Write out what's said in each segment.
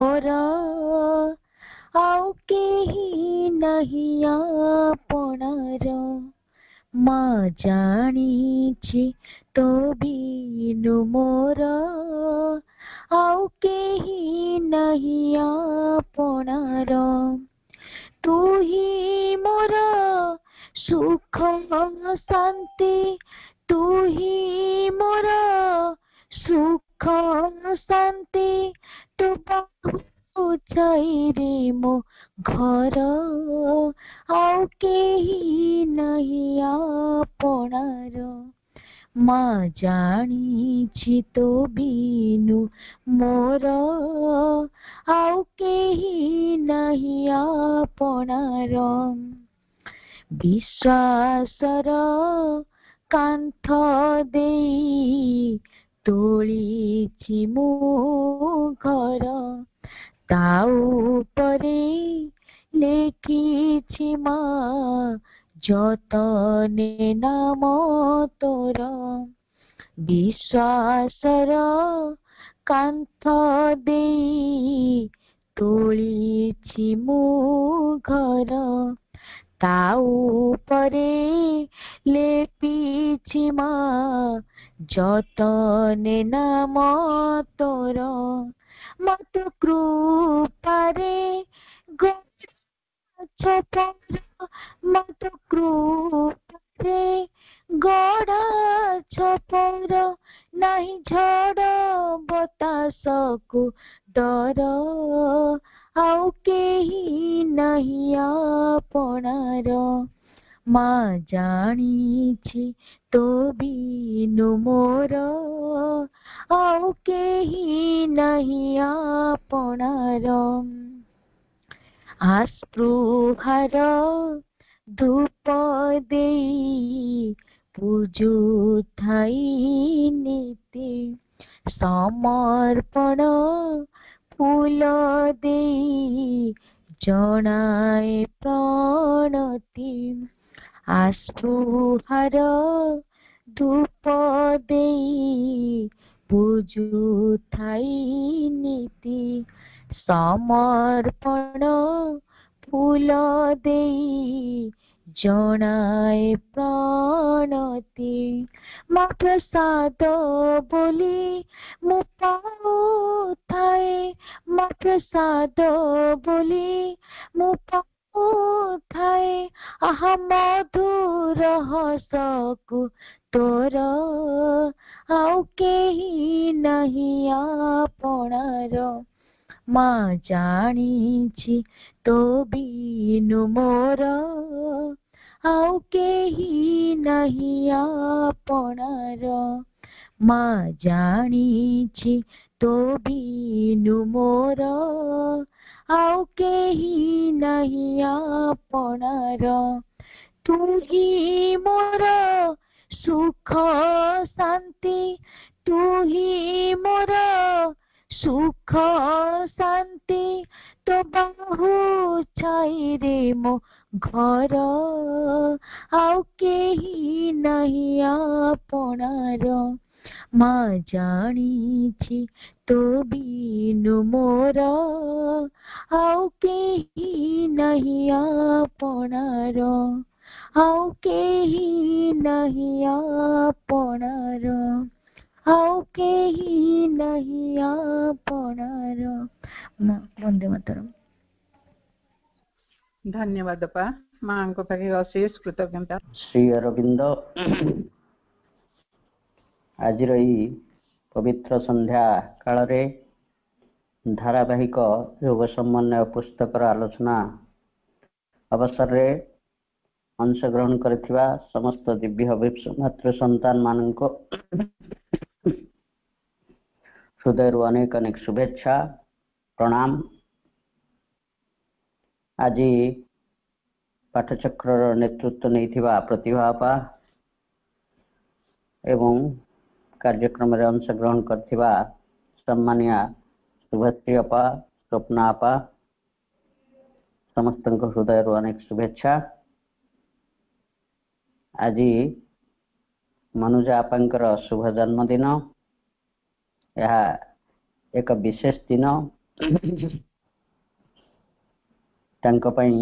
मोरा आउ केही नहीं आपणार माँ जानिछि तो बिनु मोरा आउ केही नहीं आपणार तू ही मोरा सुख शांति तू ही मोरा सुख शांति तू बाहु छाइरे मो घर आउ केही नहीं आपणार माँ जानिछि तो बिनु मोर आउ केही नहीं आपणार विश्वासर कांथ देई तोलिछि मो घर ता उपरे लेखिछि माँ जतने नाम तोर विश्वासर कांथ देई तोलिछि मो घर ता उपरे लेपिछि माँ जतने नाम तोर मत कृपारे मत कृपारे गड़ा छपर नहीं झड़ बतासको डर आउ केही नहीं आपणार माँ जानिछि तो बिनु मोर आउ केही नहीं आपणार आस्पृहार धूप देई पूजुथाई नीति समर्पण फूल देई जनाए प्रणति आस्पृहार धूप देई पूजुथाई नीति समर्पण फूल देई जनाए प्रणति माँ प्रसाद बोली मु पाउथाए माँ प्रसाद बोली मु पाउथाए आहा मधुर हसकु तोर आउ केही नहीं आपणार माँ जानिछि तो बिनु मोर आउ केही नहीं आपणार माँ जानिछि तो बिनु मोर आउ केही नहीं आपणार तू ही मोर सुख शांति तू ही मोर सुख शांति तो बाहु छाइरे मो घर आउ केही नहीं आपणार माँ जानिछि तो बिनु मोर आउ केही नहीं आपणार आउ केही नहीं आपणार आउ केही नहीं आपणार वंदे मातरम। धन्यवाद अपा माँ को पाखे अशेष कृतज्ञता। श्री अरविंद आज पवित्र संध्या काल रे धारावाहिक योग समन्वय पुस्तक आलोचना अवसर रे अंशग्रहण करथिबा समस्त दिव्य मातृ संतान मानक हृदय अनेक अनेक शुभेच्छा प्रणाम। आज पाठचक्र नेतृत्व नहीं प्रतिभा अपा एवं कार्यक्रम रे अंशग्रहण करथिबा सम्मानिया शुभश्री अपा स्वप्ना अपा समस्त हृदय अनेक शुभेच्छा। आज मनुजा आपांकर शुभ जन्मदिन। यह एक विशेष दिन ତାଙ୍କ ପାଇଁ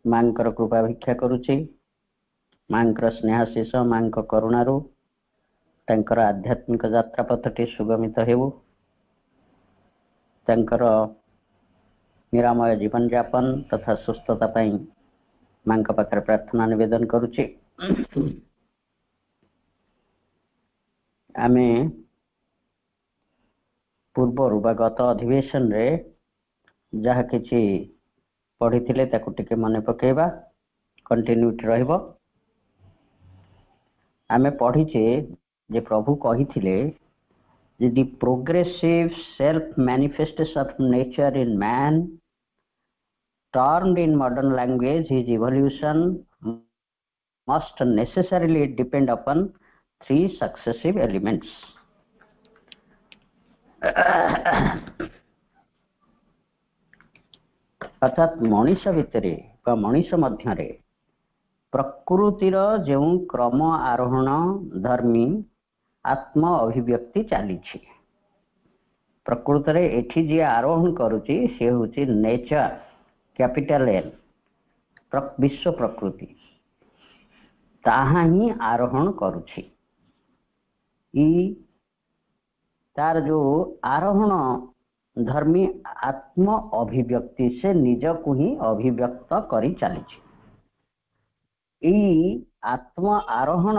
ମାଙ୍କର କୃପା ଭିକ୍ଷା କରୁଛି। ମାଙ୍କର ସ୍ନେହାଶିଷ, ମାଙ୍କ କରୁଣାରୁ ତାଙ୍କର ଆଧ୍ୟାତ୍ମିକ ଯାତ୍ରା ପଥଟି ସୁଗମିତ ହେଉ। ତାଙ୍କର ନିରାମୟ ଜୀବନଯାପନ ତଥା ସୁସ୍ଥତା ପାଇଁ ମାଙ୍କ ପାଖରେ ପ୍ରାର୍ଥନା ନିବେଦନ କରୁଛି। ଆମେ ପୂର୍ବରୁ ବା ଗତ ଅଧିବେଶନରେ ଯାହା କିଛି ପଢିଥିଲେ ତାକୁ ଟିକେ ମନେ ପକେଇବା, କଣ୍ଟିନ୍ୟୁଟି ରହିବ। ଆମେ ପଢିଛେ ଯେ ପ୍ରଭୁ କହିଥିଲେ ଯେ the progressive self manifestation of nature in man termed in modern language his evolution must necessarily depend upon three successive elements. अर्थात मनीष भितर बा मनीष मध्य प्रकृतिर जो क्रम आरोहण धर्मी आत्म अभिव्यक्ति चली। प्रकृत रे एठी जे आरोहण करुची से होची नेचर कैपिटल एल विश्व प्रकृति ताहा ही आरोहण करुची। तार जो आरोहण धर्मी आत्म अभिव्यक्ति से निज को ही अभिव्यक्त करी चली। आत्म आरोहण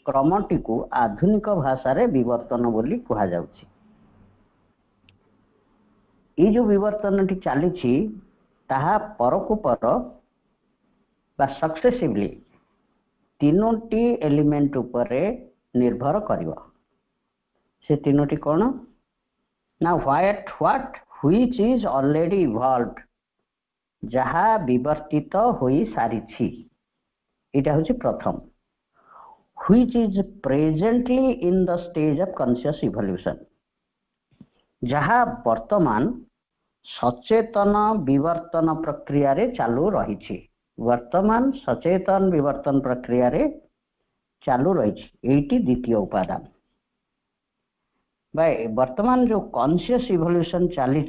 क्रमटी को आधुनिक भाषा रे विवर्तन बोली कहा जाउची। जो विवर्तन टी चली ताहा परकु पर बा सक्सेसिवली तीनोटी एलिमेंट उपरे निर्भर करिवो। से तीनोटी कौन ना what which is already evolved जहा विवर्तित होई सारिछि। इटा होछि प्रथम। Which is presently in the stage of conscious evolution जहा वर्तमान सचेतन विवर्तन प्रक्रिया रे चालू रही। वर्तमान सचेतन विवर्तन प्रक्रिया रे चालू रही। एटी द्वितीय उपादान भाई वर्तमान जो कॉन्शियस इवोल्यूशन चली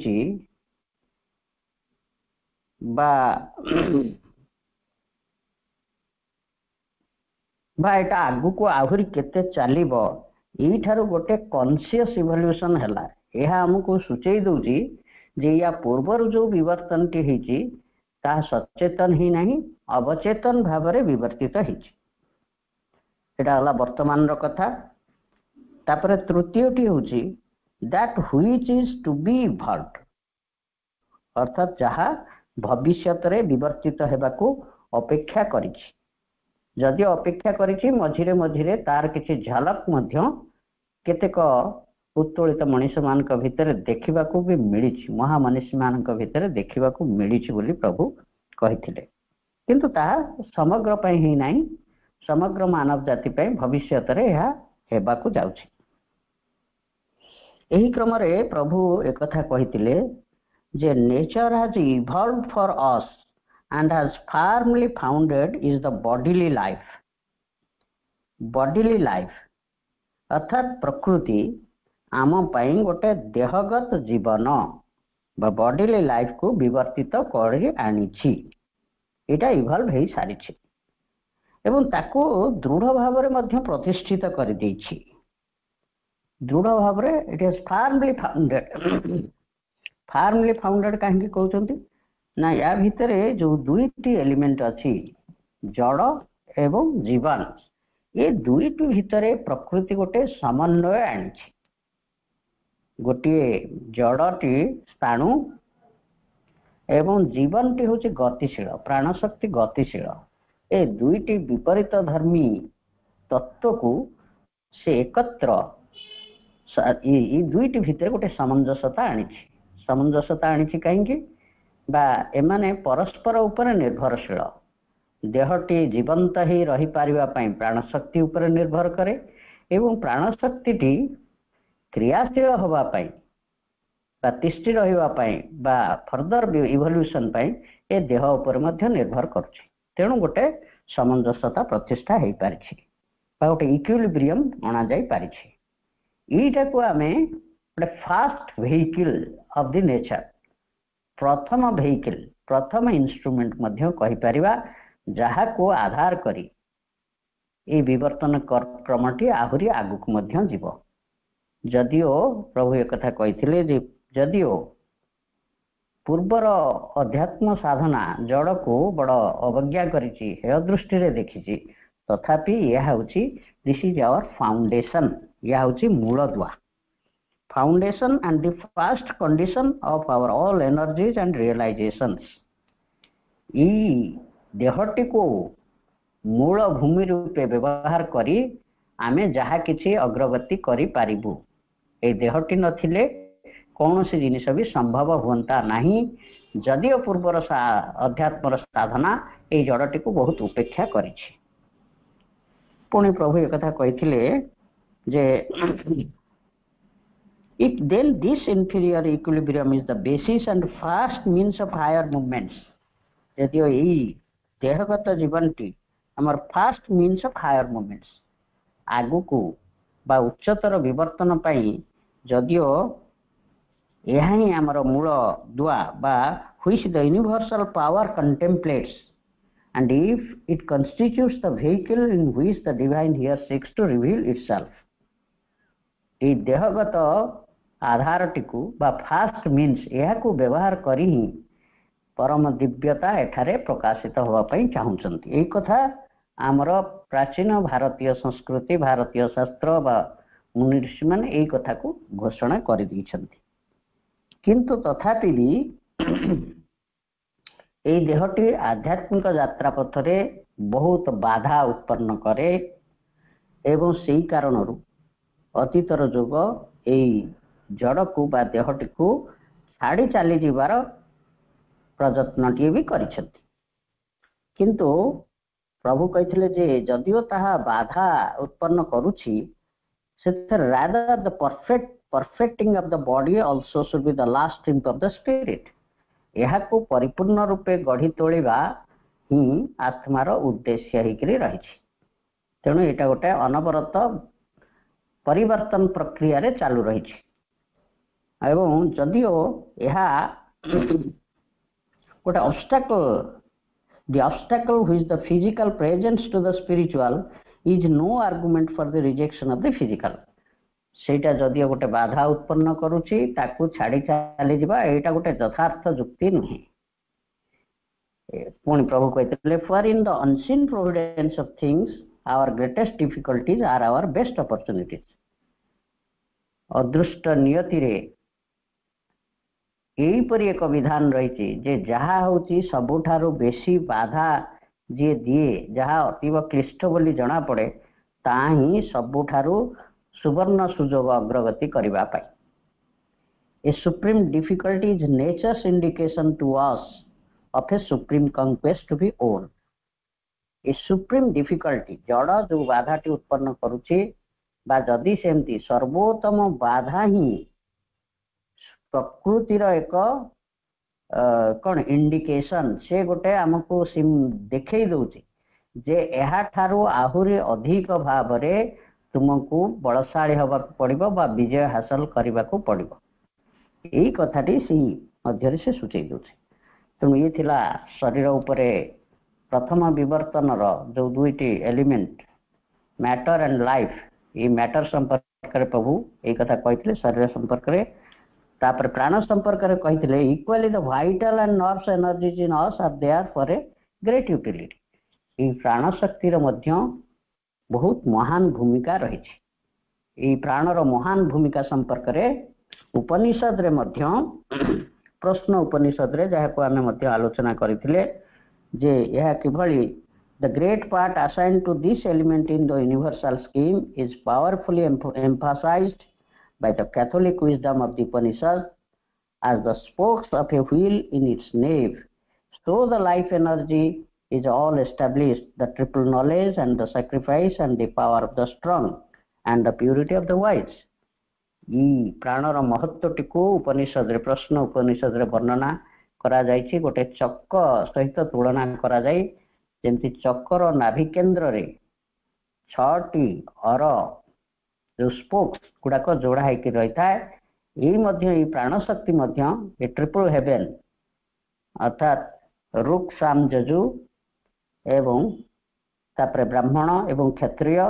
एटा आगु को आहुरी केते चलिबो एठारु गोटे कॉन्शियस इवोल्यूशन हैला। एहा हमको सूचई दउची जे या पूर्वर जो विवर्तन टी हिची ता सचेतन ही नहीं अवचेतन भाव रे विवर्तित हिची। एटा हला वर्तमान रो कथा। तापरे तृतीय टी होची that which is to be evolved अर्थात जहा भविष्यत रे विवर्तित हेबाकू अपेक्षा करिछि। जदि अपेक्षा करिछि मझिरे मझिरे तार किछि झलक मध्य केतेक उत्तोलित मनीष मान भितर देखा भी मिली। महामनीषी मान भितर देखा मिली बोली प्रभु कही। किंतु ताहा समग्र पई ही नहीं समग्र मानव जाति पई भविष्यत रे यह हेबाकू जाउछि। एही क्रम रे प्रभु एक कथा कहिथिले जे nature has evolved for us and has formally founded is the bodily life. Bodily life अर्थात प्रकृति आम पाई गोटे देहगत जीवन बा बॉडीली लाइफ को विवर्तित कर आनी। इटा इवॉल्व हो सारी एवं ताको दृढ़ भाव में मध्य प्रतिष्ठित कर देछि। दृढ़ भाव में it is formally founded. Formally founded कहीं कहते ना या भितर जो दुईटी एलिमेंट अच्छी जड़ एवं जीवन ये दुईटी भितर प्रकृति गोटे समन्वय आनी। गोटे जड़टी स्थाणु एवं जीवन टी हूँ गतिशील प्राणशक्ति गतिशील। ए दुईटी विपरीत धर्मी तत्व को से एकत्र दुईटी भितर गोटे सामंजस्यता आनी। सामंजस्यता आनी कहीं एमाने परस्पर उपर निर्भरशील। देहटी जीवंत ही रही पारिबा पई प्राणशक्ति उपर निर्भर करे एवं प्राणशक्ति क्रियाशील होगा तिष्ठि रहा फर्दर इवोल्यूशन ए देह उपर निर्भर करुच्ची। तेणु गोटे सामंजस्यता प्रतिष्ठा हो पारि गोटे इक्विलिब्रियम अणा जा पारि। यीटा को आमे गोटे fast vehicle of the nature, प्रथम वेहिकल प्रथम इंस्ट्रूमेंट मध्य कहि परिबा जहाँ को आधार करी ये विवर्तन क्रमटी आहुरी आगुक मध्य जीव। जदिओ प्रभु एक कथा कहिथिले जे जदिओ पूर्वर अध्यात्म साधना जड़ को बड़ अवज्ञा करिछि हे दृष्टि रे देखिछि, तथापि यह होछि दिस इज आवर फाउंडेशन, यह होछि मूलदुआ, foundation and the first condition of our all energies and realisations. ई देहटी को मूल भूमि रूपे व्यवहार करी आमे जहा किछि अग्रगति करि पारिबु। ए देहटी नथिले कौन सी जिनिस भी संभव हुंता नहीं। जदिओ पूर्वर अध्यात्म साधना ए जड़टी को बहुत उपेक्षा करिछि। पुणी प्रभु एक कथा कहिथिले जे if then this inferior equilibrium is the basis and first means of higher movements, जदिओ यही देहगत जीवनटी आमर fast means of higher movements आगु को बा उच्चतर विवर्तन पाई जदिओ यह ही आमर मूल दुआ बा which the universal power contemplates and if it constitutes the vehicle in which the divine here seeks to reveal itself। ये देहगत आधारटीकू बा फास्ट मीन्स यह को व्यवहार करी ही परम दिव्यता एठारे प्रकाशित होगा पई चाहुचंती। एई कथा आमर प्राचीन भारतीय संस्कृति भारतीय शास्त्र बा मुनि ऋषि माने एई कथा को घोषणा करि दैछंती। किंतु तथापि भी एई देहटी आध्यात्मिक यात्रा पथरे बहुत बाधा उत्पन्न करे एवं सेई कारणरू अतीतर जोग एई जड़ को बा देहटी को छाड़ी चली जीवार प्रयत्नटीए भी करिसेंती। किंतु प्रभु कहिथिले जे जदिओ ताहा बाधा उत्पन्न करूछि सेथर rather the perfecting of the body also should be the last strength of the spirit. यह को परिपूर्ण रूपे गढ़ी तोलिबा ही आत्मार उद्देश्य हिकरी रहिछि। तेणु एटा गोटे अनवरत परिवर्तन प्रक्रिया रे चालू रहिछि एवं जदिओ यह गोटे the obstacle which the physical presents to the spiritual is no argument for the rejection of the physical। सेटा जदिओ गोटे बाधा उत्पन्न करूछि ताकू छाड़ी चली जिबा एटा गोटे यथार्थ जुक्ति नुहे। पुणी प्रभु कहिथिले for in the unseen providence of things our greatest difficulties are our best opportunities। अदृष्ट नियति रे एहीपरि एक विधान रही जे जहा होची सबुठारु बेसी बाधा जे दिए जहा अतीव क्लिष्ट बोली जना पड़े ता ही सबुठारु सुवर्ण सुजोग अग्रगति करबा पाई। A supreme difficulty is nature's indication to us of a supreme conquest to be won. A supreme difficulty जड़ जो बाधाटी उत्पन्न करूची बा जदि सेमती सर्वोत्तम बाधा ही प्रकृतिर एक कौन इंडिकेशन से गोटे आमको देखई दउची जे एहा ठारू आहुरी अधिक भावरे तुमको बलशाली होबा पड़िबो बा विजय हासिल करबा को पड़िबो। एही कथाटी सी मध्य से सूचई दउची। तेणु ये थिला शरीर उपरे प्रथम विवर्तन रो जो दुईटी एलिमेंट मैटर एंड लाइफ। ये मैटर संपर्क रे प्रभु एही कथा कहिथिले शरीर संपर्क रे तापर प्राण संपर्क रे कहिथिले equally the vital and nerves energies in us are there for a great utility. ए प्राण शक्ति रो मध्य बहुत महान भूमिका रही है। ये प्राण रो महान भूमिका संपर्क रे उपनिषद रे मध्य प्रश्न उपनिषद रे जहा को आमे मध्य आलोचना करिथिले जे यह किभली the great part assigned to this element in the universal scheme is powerfully emphasised by the Catholic wisdom of the Upanishad as the spokes of a wheel in its nave. So the life energy is all established, the triple knowledge and the sacrifice and the power of the strong and the purity of the wise। ई प्राणर महत्व टिको उपनिषद रे प्रश्न उपनिषद रे वर्णना करा जायछि। गोटे चक्र सहित तुलना करा जाय जेंति चक्र नाभि केंद्र रे 6टी अर जो स्पोक्स गुड़ाक जोड़ा होकर रही है ये प्राण शक्ति ए ट्रिपल हेवेन अर्थात रुक साम जजु एवं तापर ब्राह्मण एवं क्षत्रिय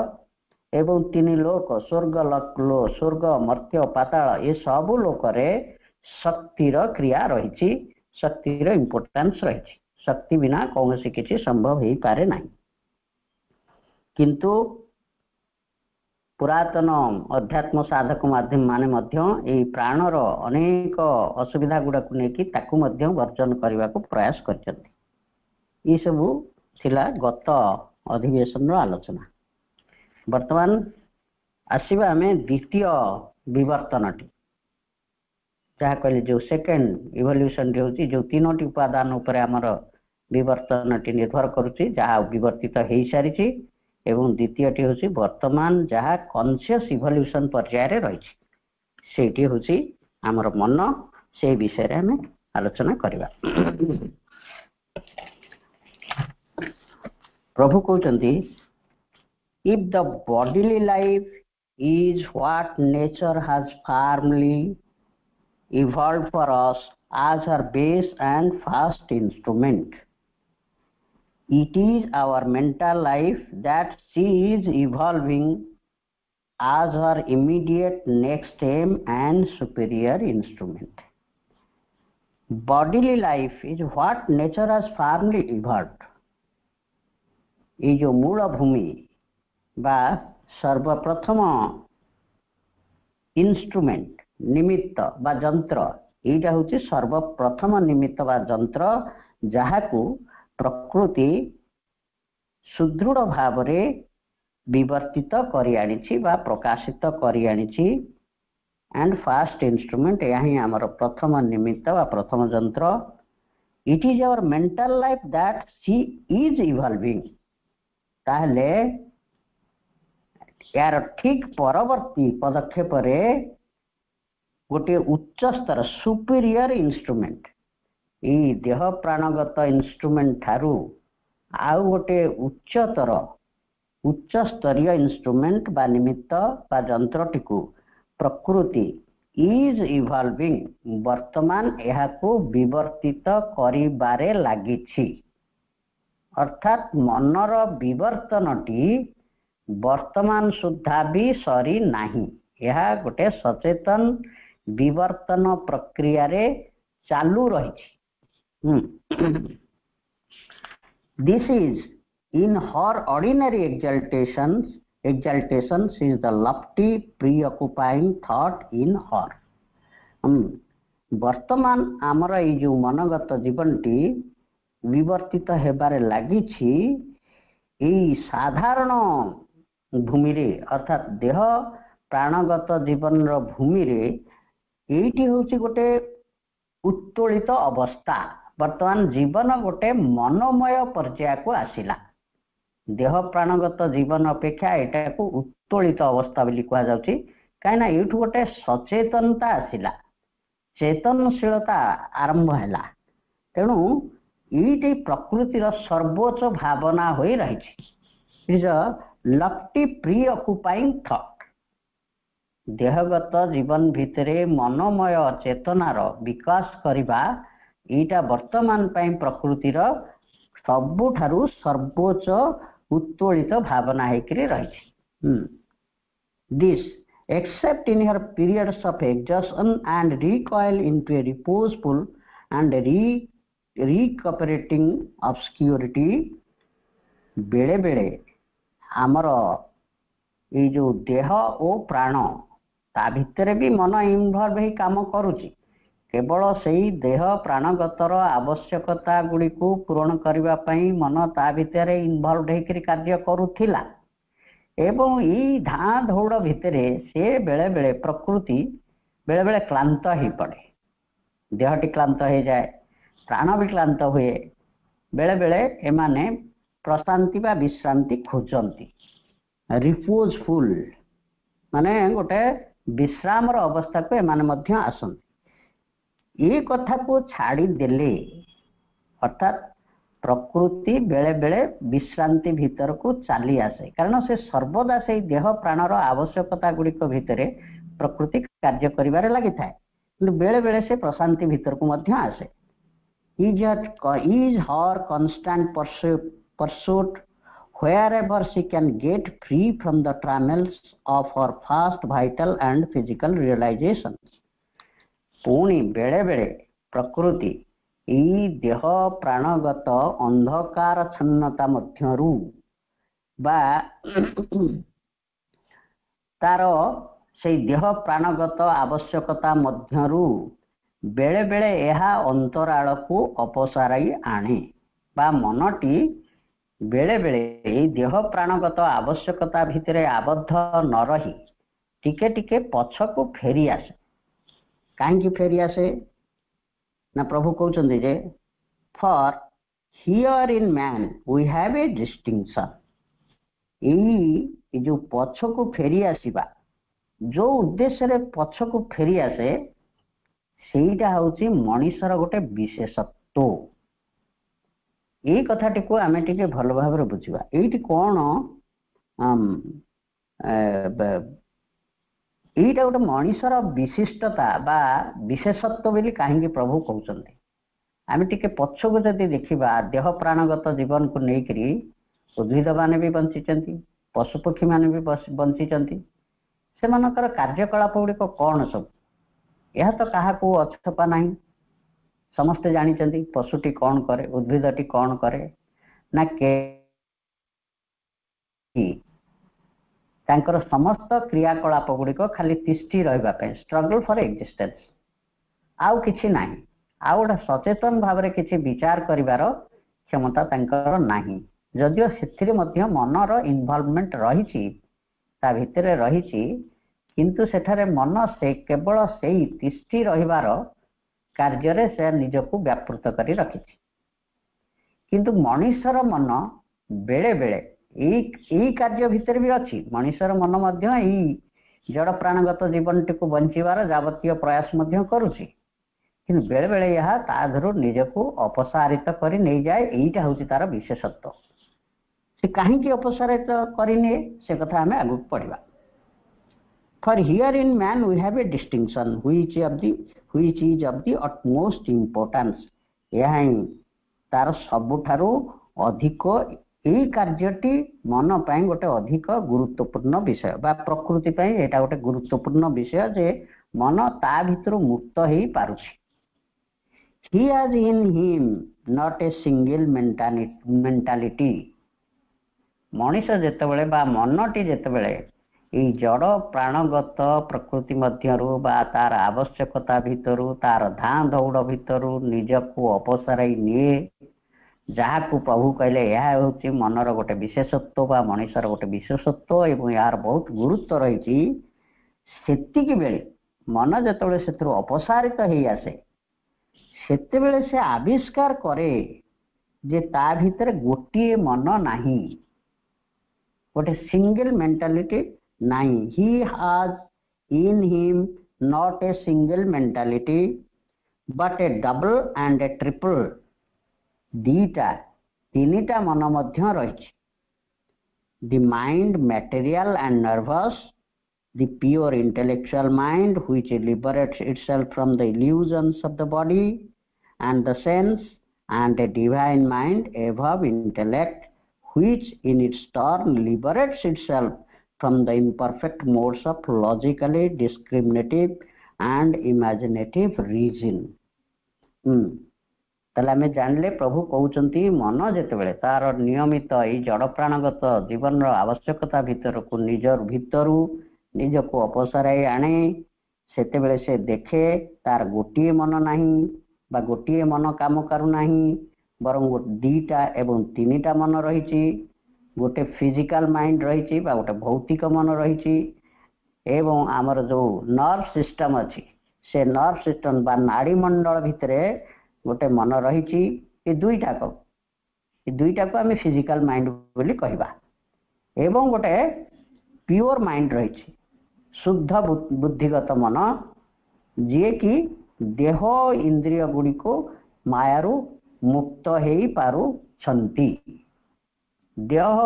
एवं तीन लोक स्वर्ग मर्त्य पाताल ये सब लोक शक्तिर क्रिया रही शक्तिर इंपोर्टेंस रही शक्ति बिना कौन सी किसी संभव हो पारे ना किंतु पुरातन अध्यात्म साधक माध्यम माने मध्य प्राणर अनेक असुविधा गुड़ाक नहीं वर्जन करने को प्रयास कर सबू थिला गत अधिवेशन आलोचना। वर्तमान आसवा आम द्वितीय विवर्तन जहाँ कहले जो सेकेंड इवोल्यूशन होची जो तीनोटी उपादान उपर आमर विवर्तन निर्भर करुच्ची जहाँ विवर्तित हो सारी एवं द्वितीयटी हूँ वर्तमान जहाँ कॉन्शियस इवोल्यूशन पर्यायर रही हूँ आमर मन से विषय आम आलोचना करवा। प्रभु कहते if the bodily life is what nature has firmly evolved for us as her base and first instrument, it is our mental life that she is evolving as her immediate next aim and superior instrument. Bodily life is what nature has firmly evolved. ये जो मूल भूमि बा सर्वप्रथम instrument निमित्त बा जंत्र यहाँ हूँ सर्वप्रथम निमित्त बा जंत्र जहाँ को प्रकृति सुदृढ़ भाव विवर्तित करी आनी बा प्रकाशित करी आनी एंड फास्ट इंस्ट्रूमेंट यहाँ आमर प्रथम निमित्त बा प्रथम जंत्र। It is our mental life that she is evolving ताहले यार ठीक परवर्ती पदक्षेप गोटे उच्च स्तर सुपीरियर इंस्ट्रूमेंट ये देह प्राणगत इंस्ट्रूमेंट ठारू आउ गोटे उच्चतर उच्च स्तरीय इंस्ट्रूमेंट बा निमित्त बा जंत्रटी को प्रकृति इज इवॉल्विंग वर्तमान यह को विवर्तित करिबारे लागिछि अर्थात मनर विवर्तनटी वर्तमान सुधा भी सरी नहीं यह गोटे सचेतन विवर्तन प्रक्रिया रे चालू रही। This is in her ordinary exaltation is the lofty preoccupying thought in her। वर्तमान आमर ये जो मनगत जीवनटी विवर्तित हेबारे लागिछि साधारण भूमि रे अर्थात देह प्राणगत जीवन भूमि रे एटी होछि गोटे उत्तोलित अवस्था वर्तमान जीवन गोटे मनोमय पर्याय को आसिला देह प्राणगत जीवन अपेक्षा एटा को उत्तोलित अवस्था बोली कहा जाउछि काईना एठु गोटे सचेतनता आसिला चेतनशीलता आरंभ हैला तेणु ये प्रकृतिर सर्वोच्च भावना हो रही is a lofty preoccupying thought देहगत जीवन भितरे मनोमय चेतनार विकास करवा यहाँ वर्तमान प्रकृतिर सबुठारु सर्वोच्च उत्तोलित भावना होकर रही। This except in her periods of exhaustion and recoil into a reposeful and recuperating obscurity बेले बेले आमर ये जो देह और प्राण ता भितर भी मन इनवॉल्व ही काम करुची केवल सही देह प्राणगतर आवश्यकता गुड़ी को पूरण करबा पई मन ता भितर इनवॉल्व होकर कार्य करुथिला एवं ई धाँ दौड़ भितर से बेले बेले प्रकृति बेले बेले क्लांत ही पड़े देहटी क्लांत हो जाए प्राण भी क्लांत हुए बेले बेले एमाने प्रशांति बा विश्रांति खोजती रिपोजफुल माने गोटे विश्राम अवस्था को एमाने मध्य आसंती ये कथा को छाड़ी देले अर्थात प्रकृति बेले बेले विश्रांति भीतर को चली आसे कारण से सर्वदा से देह प्राणर आवश्यकता गुड़िक भितर ପ୍ରକୃତି କାର୍ଯ୍ୟ କରିବାରେ ଲାଗିଥାଏ, କିନ୍ତୁ ବେଳେ ବେଳେ ସେ ପ୍ରଶାନ୍ତି ଭିତରକୁ ମଧ୍ୟ ଆସେ। is her constant pursuit wherever she can get free from the trammels of her fast vital and physical realizations। ପୁଣି ବେଳେ ବେଳେ ପ୍ରକୃତି ଏଇ ଦେହ ପ୍ରାଣଗତ ଅନ୍ଧକାରଚ୍ଛନ୍ନତା ମଧ୍ୟରୁ ବା ତାର ସେଇ ଦେହ ପ୍ରାଣଗତ ଆବଶ୍ୟକତା ମଧ୍ୟରୁ ବେଳେ ବେଳେ ଏହା ଅନ୍ତରାଳକୁ ଅପସାରାଇ ଆଣେ, ବା ମନଟି ବେଳେ ବେଳେ ଏଇ ଦେହ ପ୍ରାଣଗତ ଆବଶ୍ୟକତା ଭିତରେ ଆବଦ୍ଧ ନ ରହି ଟିକେ ଟିକେ ପଛକୁ ଫେରି ଆସେ। କାହିଁକି ଫେରି ଆସେ ନା ପ୍ରଭୁ କହୁଛନ୍ତି ଯେ for here in man we have A distinction. ଏଇ ଯୋଉ ପଛକୁ ଫେରି ଆସିବା, ଯୋଉ ଉଦ୍ଦେଶ୍ୟରେ ପଛକୁ ଫେରି ଆସେ, ସେଇଟା ହଉଛି ମଣିଷର ଗୋଟେ ବିଶେଷତ୍ୱ। ଏଇ କଥାଟିକୁ ଆମେ ଟିକେ ଭଲ ଭାବରେ ବୁଝିବା। ଏଇଠି କ'ଣ ଏଇଟା ଗୋଟେ ମଣିଷର ବିଶିଷ୍ଟତା ବା ବିଶେଷତ୍ୱ ବୋଲି କାହିଁକି ପ୍ରଭୁ କହୁଛନ୍ତି? ଆମେ ଟିକେ ପଛକୁ ଯଦି ଦେଖିବା, ଦେହ ପ୍ରାଣଗତ ଜୀବନକୁ ନେଇକରି ଉଦ୍ଭିଦ ମାନେ ବି ବଞ୍ଚିଛନ୍ତି, ପଶୁପକ୍ଷୀ ମାନେ ବି ବଞ୍ଚିଛନ୍ତି। ସେମାନଙ୍କର କାର୍ଯ୍ୟକଳାପ ଗୁଡ଼ିକ କ'ଣ ସବୁ? ଏହା ତ କାହାକୁ ଅଛପା ନାହିଁ, ସମସ୍ତେ ଜାଣିଛନ୍ତି। ପଶୁଟି କ'ଣ କରେ, ଉଦ୍ଭିଦଟି କ'ଣ କରେ ନା ତାଙ୍କର ସମସ୍ତ କ୍ରିୟାକଳାପ ଗୁଡ଼ିକ ଖାଲି ତିଷ୍ଠି ରହିବା ପାଇଁ, ଷ୍ଟ୍ରଗଲ୍ ଫର୍ ଏକ୍ଜିଷ୍ଟେନ୍ସ, ଆଉ କିଛି ନାହିଁ। ଆଉ ଗୋଟେ ସଚେତନ ଭାବରେ କିଛି ବିଚାର କରିବାର କ୍ଷମତା ତାଙ୍କର ନାହିଁ। ଯଦିଓ ସେଥିରେ ମଧ୍ୟ ମନର ଇନଭଲଭମେଣ୍ଟ ରହିଛି, ତା ଭିତରେ ରହିଛି, କିନ୍ତୁ ସେଠାରେ ମନ ସେ କେବଳ ସେଇ ତିଷ୍ଠି ରହିବାର କାର୍ଯ୍ୟରେ ସେ ନିଜକୁ ବ୍ୟାପୃତ କରି ରଖିଛି। କିନ୍ତୁ ମଣିଷର ମନ ବେଳେ ବେଳେ ଏଇ କାର୍ଯ୍ୟ ଭିତରେ ବି ଅଛି। ମଣିଷର ମନ ମଧ୍ୟ ଏଇ ଜଡ଼ ପ୍ରାଣଗତ ଜୀବନଟିକୁ ବଞ୍ଚିବାର ଯାବତୀୟ ପ୍ରୟାସ ମଧ୍ୟ କରୁଛି, କିନ୍ତୁ ବେଳେ ବେଳେ ଏହା ତା ଦେହରୁ ନିଜକୁ ଅପସାରିତ କରି ନେଇଯାଏ। ଏଇଟା ହେଉଛି ତାର ବିଶେଷତ୍ୱ। ସେ କାହିଁକି ଅପସାରିତ କରିନିଏ ସେ କଥା ଆମେ ଆଗକୁ ପଢ଼ିବା। For here in man we have a distinction which is of the utmost importance। ଏହା ହିଁ ତାର ସବୁଠାରୁ ଅଧିକ, ଏଇ କାର୍ଯ୍ୟଟି ମନ ପାଇଁ ଗୋଟେ ଅଧିକ ଗୁରୁତ୍ୱପୂର୍ଣ୍ଣ ବିଷୟ, ବା ପ୍ରକୃତି ପାଇଁ ଏଇଟା ଗୋଟେ ଗୁରୁତ୍ୱପୂର୍ଣ୍ଣ ବିଷୟ ଯେ ମନ ତା ଭିତରୁ ମୁକ୍ତ ହେଇ ପାରୁଛି। He has in him not a single mentality। ମଣିଷ ଯେତେବେଳେ ବା ମନଟି ଯେତେବେଳେ ଏଇ ଜଡ଼ ପ୍ରାଣଗତ ପ୍ରକୃତି ମଧ୍ୟରୁ ବା ତାର ଆବଶ୍ୟକତା ଭିତରୁ, ତାର ଧାଁ ଦୌଡ଼ ଭିତରୁ ନିଜକୁ ଅପସାରାଇ ନିଏ, ଯାହାକୁ ପ୍ରଭୁ କହିଲେ ଏହା ହେଉଛି ମନର ଗୋଟେ ବିଶେଷତ୍ୱ ବା ମଣିଷର ଗୋଟେ ବିଶେଷତ୍ୱ ଏବଂ ଏହାର ବହୁତ ଗୁରୁତ୍ୱ ରହିଛି। ସେତିକି ବେଳେ ମନ ଯେତେବେଳେ ସେଥିରୁ ଅପସାରିତ ହେଇ ଆସେ, ସେତେବେଳେ ସେ ଆବିଷ୍କାର କରେ ଯେ ତା ଭିତରେ ଗୋଟିଏ ମନ ନାହିଁ, ଗୋଟେ ସିଙ୍ଗଲ ମେଣ୍ଟାଲିଟି ନାହିଁ। He has in him not a single mentality but a double and a triple। ଦିଟା ତିନିଟା ମନ ମଧ୍ୟ ରହିଛି। The mind material and nervous, the pure intellectual mind which liberates itself from the illusions of the body and the sense, and a divine mind above intellect which in its turn liberates itself from the imperfect modes of logically discriminative and imaginative reason। ତାହେଲେ ଆମେ ଜାଣିଲେ ପ୍ରଭୁ କହୁଛନ୍ତି ମନ ଯେତେବେଳେ ତାର ନିୟମିତ ଏଇ ଜଡ଼ ପ୍ରାଣଗତ ଜୀବନର ଆବଶ୍ୟକତା ଭିତରକୁ ଭିତରୁ ନିଜକୁ ଅପସରାଇ ଆଣେ, ସେତେବେଳେ ସେ ଦେଖେ ତାର ଗୋଟିଏ ମନ ନାହିଁ ବା ଗୋଟିଏ ମନ କାମ କରୁନାହିଁ, ବରଂ ଦିଟା ଏବଂ ତିନିଟା ମନ ରହିଛି। ଗୋଟେ ଫିଜିକାଲ ମାଇଣ୍ଡ ରହିଛି ବା ଗୋଟେ ଭୌତିକ ମନ ରହିଛି, ଏବଂ ଆମର ଯେଉଁ ନର୍ଭ ସିଷ୍ଟମ ଅଛି, ସେ ନର୍ଭ ସିଷ୍ଟମ ବା ନାଡ଼ୀମଣ୍ଡଳ ଭିତରେ ଗୋଟେ ମନ ରହିଛି। ଏ ଦୁଇଟାକୁ ଆମେ ଫିଜିକାଲ ମାଇଣ୍ଡ ବୋଲି କହିବା। ଏବଂ ଗୋଟେ ପିଓର ମାଇଣ୍ଡ ରହିଛି, ଶୁଦ୍ଧ ବୁଦ୍ଧିଗତ ମନ, ଯିଏକି ଦେହ ଇନ୍ଦ୍ରିୟ ଗୁଡ଼ିକୁ ମାୟାରୁ ମୁକ୍ତ ହେଇପାରୁଛନ୍ତି। ଦେହ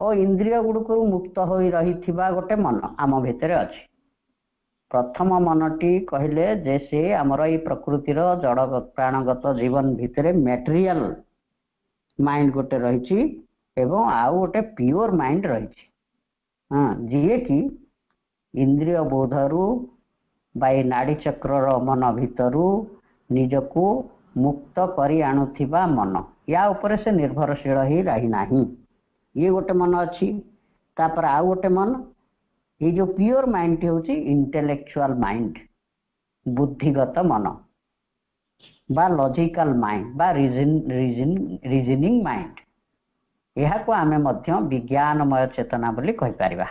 ଓ ଇନ୍ଦ୍ରିୟ ଗୁଡ଼ିକୁ ମୁକ୍ତ ହୋଇ ରହିଥିବା ଗୋଟେ ମନ ଆମ ଭିତରେ ଅଛି। प्रथम मनटी कहले जे से आमर ये प्रकृतिर जड़ प्राणगत जीवन भितर मटेरियल माइंड गोटे रही एवं आउ गोटे प्योर माइंड रही हाँ जी कि इंद्रिय बोधरु बाई नाड़ी चक्र मन भितरु निजको मुक्त करी आणुथिबा मन या ऊपर से निर्भरशील ही रही नाही ये गोटे मन अच्छी तापर आउ गोटे मन ये जो प्योर माइंड होची इंटेलेक्चुअल माइंड बुद्धिगत मन बा लॉजिकल माइंड बा रीजनिंग माइंड यह को आमे मध्य विज्ञानमय चेतना बोली कहि परिबा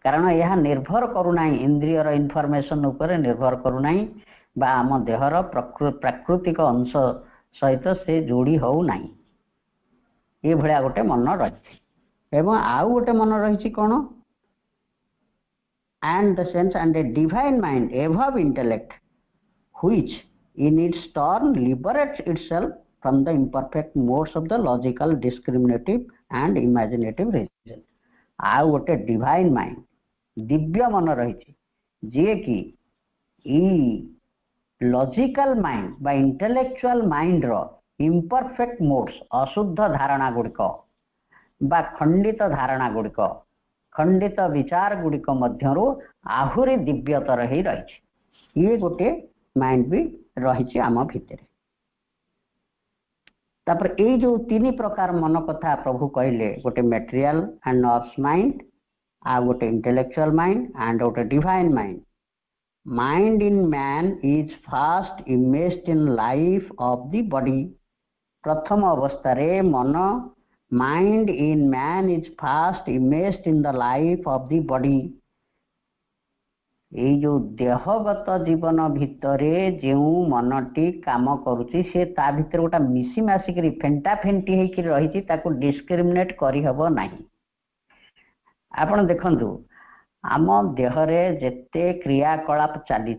कारण यह निर्भर करूना इंद्रियर इनफॉरमेशन ऊपर निर्भर करूना बा आम देहर प्राकृतिक अंश सहित से जोड़ी हो नाही ये भलिया गोटे मन रही एवं आउ गोटे मन रही कौन and the sense and a divine mind एभव intellect which in its turn liberates itself from the imperfect modes of the logical discriminative and imaginative reason आउ गोटे डिवाइन माइंड दिव्य मन रही जी कि लॉजिकल माइंड बा इंटेलेक्चुअल माइंड रो इम्परफेक्ट मोड्स अशुद्ध धारणा गुड़िक बा खंडित धारणा गुड़िक खंडित विचार गुड़िक मध्यरु आहुरी दिव्यतर ही रही ये गोटे माइंड भी रही आम भितर तापर ये जो तीन प्रकार मन कथा प्रभु कहले गोटे मटेरियल एंड नर्व्स माइंड आ गोटे इंटेलेक्चुअल माइंड एंड गोटे divine mind mind in man is fast imaged in life of the body प्रथम अवस्था रे मन mind in man is fast imaged in the life of the body ये जो देहगत जीवन भितरे जो मनटी काम करुची से ता भितर गोटा मिसी मासिक फेंटा फेंटी होकर रही ताको डिस्क्रिमिनेट करहब नहीं आपण देखंतु आम देहरे जेते क्रियाकलाप चली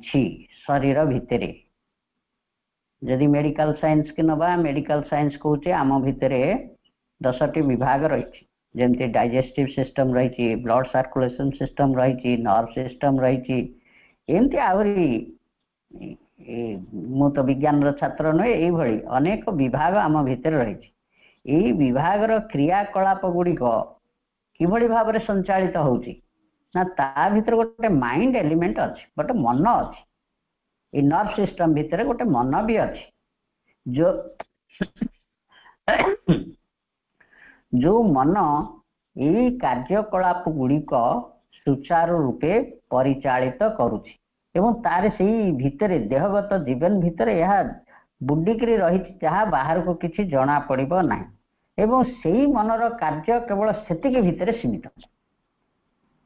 शरीर भितरे जदि मेडिकल साइंस के नबा मेडिकल साइंस कहूचे आम भितरे 10टी विभाग रही जमती डाइजेस्टिव सिस्टम रही ब्लड सर्कुलेशन सिस्टम रही नर्व सिस्टम रही एमती आहरी मु तो विज्ञान छात्र नुहे ये अनेक विभाग आम भितर रही विभाग क्रियाकलाप गुड़िक किभली भाव में संचालित होउची ना ता भीतर गोटे माइंड एलिमेंट अच्छी गोटे मन अच्छी नर्व सिस्टम भितर गोटे मन भी अच्छी जो जो मन ये कार्यकलाप गुड़िक सुचारू रूपे परिचालित करुछि एवं तार से भितर देहगत जीवन भितर यह बुड्डिकी रही जहाँ बाहर को किसी जना पड़िबो नाही एवं से मनर कार्य केवल सेतिके भितर सीमित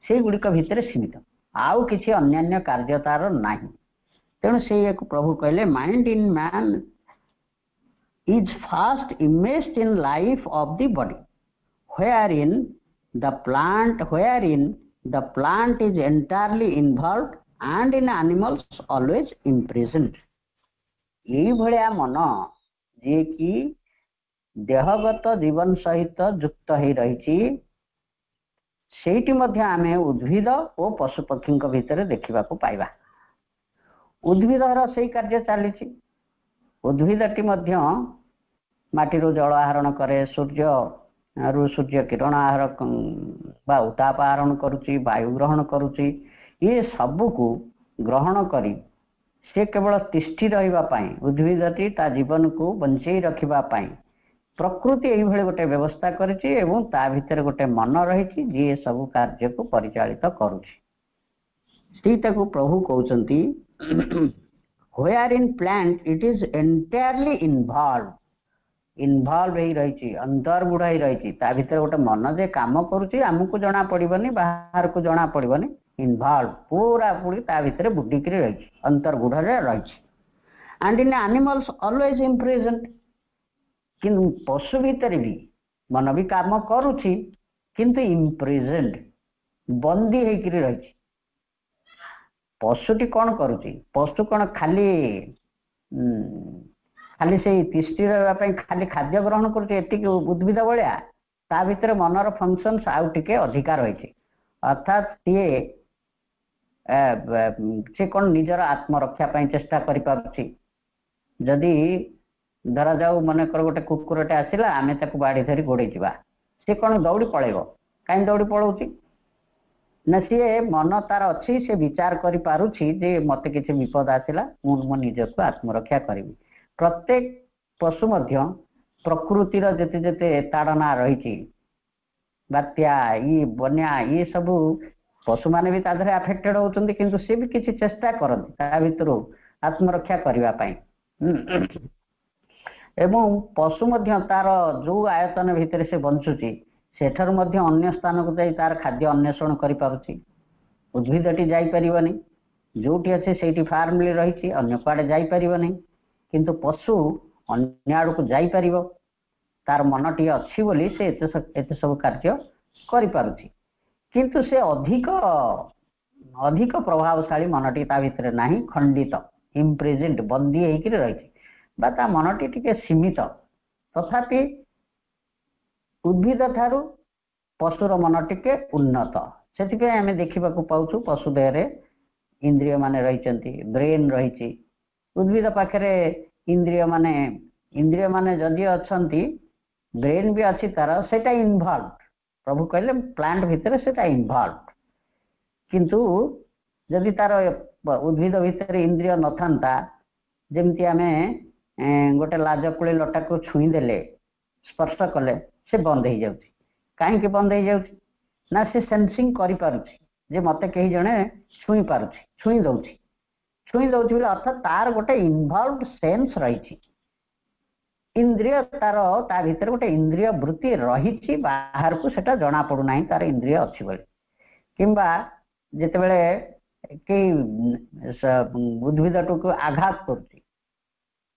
से गुड़िक भितर सीमित आउ किसी अन्यान्य कार्य तार नाही तेणु से प्रभु कहले mind in man is fast imaged in life of the body wherein the plant is entirely involved and in animals always imprisoned यही भलिया मन जे कि देहगत जीवन सहित युक्त हो रही सेठी मध्य आमे उद्भिद और पशुपक्षी भितर देखा पाइबा उद्भिदर से कार्य चली उद्भिदटी मध्य माटीरू जल आहरण करे सूर्य किरण आहर बा उताप आहरण करुची वायु ग्रहण करुची ये सबू को ग्रहण करी से केवल तिष्ठि रही उद्भिदटी ता जीवन को बंचई रखापी प्रकृति यही गोटे व्यवस्था करिछि एवं ता भितर गोटे मन रही जी सब कार्य को परिचालित करुछि सीता को प्रभु कहउचंती where in plant it is entirely involve ही रही अंतर्गुढ़ ही रही ता भीतर गोटे मन जे काम करुछि आमको जना पड़िबनी बाहर को जना पड़िबनी इनवॉल्व पूरा पूरी ता भीतर बुड्डिकी रही अंतर्गुढ़ रही and in animals always imprisoned किंतु पशु भीतर भी मन भी काम करुछि किंतु इम्प्रिजन्ड बंदी होकर रही पशुटी कौन करुछि पशु कौन खाली खाली से तिष्ठि रही खाली खाद्य ग्रहण कर उद्भिद भाया ता भीतर मनर फंक्शन आउ टिके अधिकार रही अर्थात सी से कौन निजर आत्मरक्षा चेष्टा करि जदि धरा जाऊ मनकर गोटे कुकुरटे आसला आमे ताकू बाड़ी धरी गोड़े जावा सी कौन दौड़ी पड़ेब कहीं दौड़ी पलाऊँ ना सी मन तार अच्छी से विचार करि पारुछि जे मते किसी विपद आसला मो निजक आत्मरक्षा करी। प्रत्येक पशु मध्य प्रकृतिर जेते जेते ताड़ना रही बात्या ये बन्या ये सबू पशु माने भी ताधरे अफेक्टेड होउचंदी किंतु से भी किसी चेष्टा करती ता भितर आत्मरक्षा करने एवं पशु मध्य तार जो आयतन भितर से बंचुची सेठर मध्य अन्य स्थान को जाई तार खाद्य अन्वेषण करि पारुची। उद्भिदटी जाई परिबनी जोटी अच्छे से फार्मली रही अन्य कुआडे जाई परिबनी किंतु पशु अन्य आड़ को जाई परिबो तार मनटी अच्छी बोली से एते सब कार्य करि पारुची किंतु से अधिक अधिक प्रभावशाली मनटी ता भितर नाही खंडित इम्प्रेजेंट बंदी होकर रही बा ता मनटी टिके सीमित तथापि उद्भिद ठारू पशुर मन टिके उन्नत से आम देखा पाऊँ पशु देह इंद्रिय माने रही ब्रेन रही उद्भिद पाखे इंद्रिय माने जदि अच्छा ब्रेन भी अच्छी तार सेटा इनवॉल्व प्रभु कहले प्लांट भितर सेटा इनवॉल्व किंतु जदि तार उद्भिद भितर इंद्रिय न था जमती आम गोटे लाजकुड़ी लटा को छुईदेले स्पर्श कले से बंद हो जाऊँ कहीं बंद हो जाऊँ ना से सेंसिंग करि पारुछि जे मते कहीं जने छुई पारुछि छुई दउछि बोले अर्थात तार गोटे इनवॉल्व सेंस रही इंद्रिय तार ता भीतर गोटे इंद्रिय वृत्ति रही बाहर को सेटा जना पड़ूना तार इंद्रिय अच्छी बोली किंबा जितेबले कई उद्भिद को आघात करुच्ची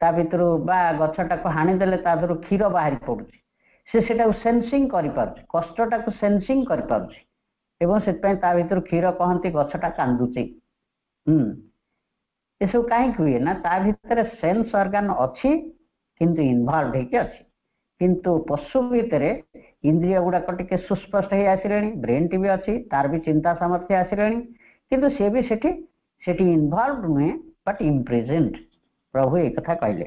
ता भीतर बा गछटा को हाणीदेले ता भीतर क्षीर बाहरी पड़ुची से सेंसिंग करि पारुछि कष्टटा को सेंसिंग करि पारुछि एवं से ता भीतर क्षीर कहती गछटा कांदुची ये सब कहीं हुए ना ता भीतर सेंस ऑर्गन अच्छी किंतु इनवॉल्व होके अच्छी किंतु पशु भितर इंद्रिय गुड़ाक टिके सुस्पष्ट हो आसिले ब्रेन टी भी अच्छी तार भी चिंता सामर्थ्य आसिले किंतु से भी सेठी इनवॉल्व नुहे बट इम्प्रेजेंट प्रभु एक कथा कहले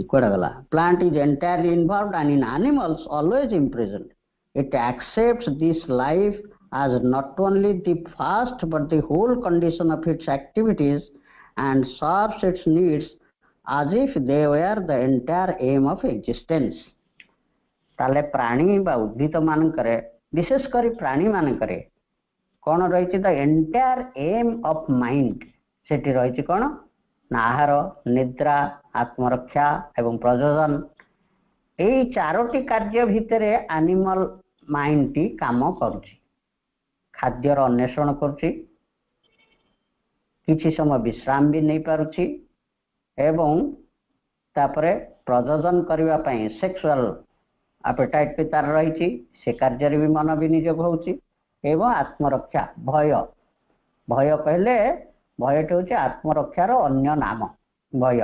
कौड़ा गला plant is entirely involved and in animals always इम्प्रेजेंट it accepts this life as not only the first but the whole condition of its activities and serves its needs as if they were the entire aim of existence। ताले प्राणी बा उद्भिद मानकरे विशेष करी प्राणी मानकरे कौन रही the entire aim of mind सेठी रही कौन ना आहार निद्रा आत्मरक्षा एवं प्रजोजन यही चारोटी कार्य भितर एनिमल माइंड टी काम करुची खाद्यर अन्वेषण करुची किछि समय विश्राम भी नहीं पारुची एवं तापरे प्रजोजन करबा पई सेक्सुअल एपेटाइट भी तार रही से कार्य भी मन विनियोग होउची एवं आत्मरक्षा भय भय कहले भयटी हूँ आत्मरक्षार अन्य नाम भय